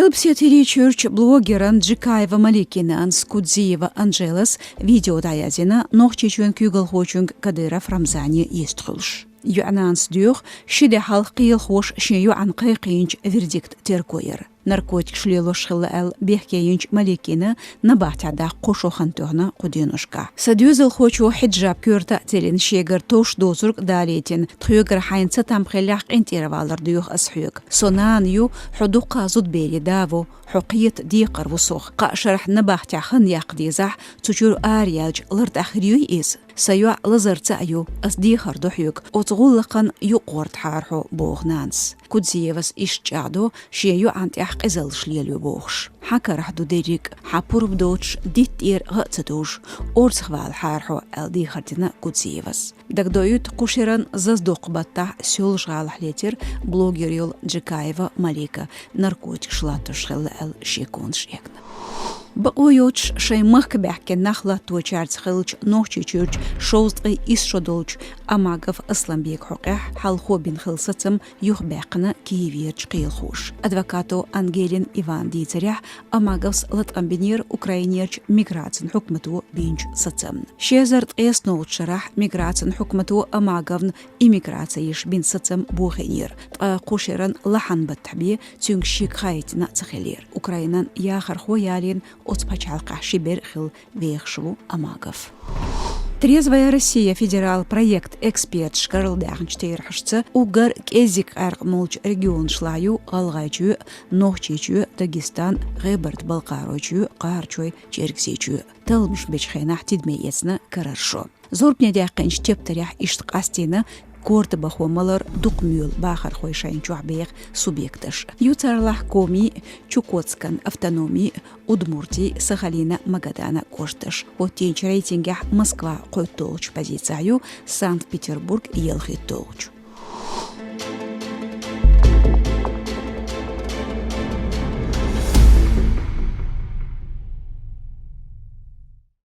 Албсетири чурч блогеран Джикаева Маликинан Скудзиева Анжелас видео даязина нохчичун кюгл хочунг Кадыров Рамзани естхулш. Юананс дюх шиде халқил хош шею анқай қиинч вердикт теркойер. Наркотик шлелош хилл бехкеинч Маликина набахтада қошохан тохна қудинушка. Садюзел хочу хиджаб кюрта телин шегер тош дозург далетин тхюгер хайнца тамхелях интервалар дюх асхюг. Сонан ю худуqa зуд бери даво حقيت ديقر وسوخ قاشرح نباحتاخن يقديزح تجور آرياج لرد أخريوي إيس سيوع لزرت أيو أصديخر دوحيوك وتغلقن يقورت حارحو بوغنانس كودزيوس إشجعدو شيو عند يحق إزل شليلو بوغش حكا رحدو ديريك حابورب دوتش ديتير غتسدوش أورسخوال حارحو الديخرتنا كودزيوس دك دويوت قشرن زازدوق بطاح سيولش غالحليتر بلوغيريول جيكايفا ماليكا ناركوتيك شلاتوش خل الشيكونش يكنا بقويوتش شي مخك بحكي نخلة توچارت خلج نوچي چورج شوزقي إسشدولج أماغف أصلا بيك حقيح حالخو بين خلصتم يوخ باقنا كيفيرج قيل خوش أدفاكاتو أنجيلين إيفان ديتريح أماغفس لطقنبينير أوكراينيرج ميغراتن حكمتو بينج ستم شيزرت قيس نوت شرح ميغراتن حكمتو أماغفن إميغراتيش بين ستم بوخينير قوشيرن لحن بتحبي تيونج شيك خايتنا تخلير أوكراينان ياخر خويالين отпачалка шиберхил вехшву амагов. Трезвая Россия федерал проект эксперт шкарлдахнчтейрхшца угар кезик аргмолч регион шлаю алгайчу нохчичу Дагестан гыбырт балкарочу карчой черксичу талмш бечхена тидмеесна караршо. Зорпне дякынч тептерях иштқастина كورت بخوملر دقميول باخر خويشين جوعبيغ سوبيكتش يوترلح كومي چوكوتسكن автономии удмуртي سخالينا مغادانا كوشتش وتينч рейтингах Москва قوتولч позицию Санкт-Петербург елхи толч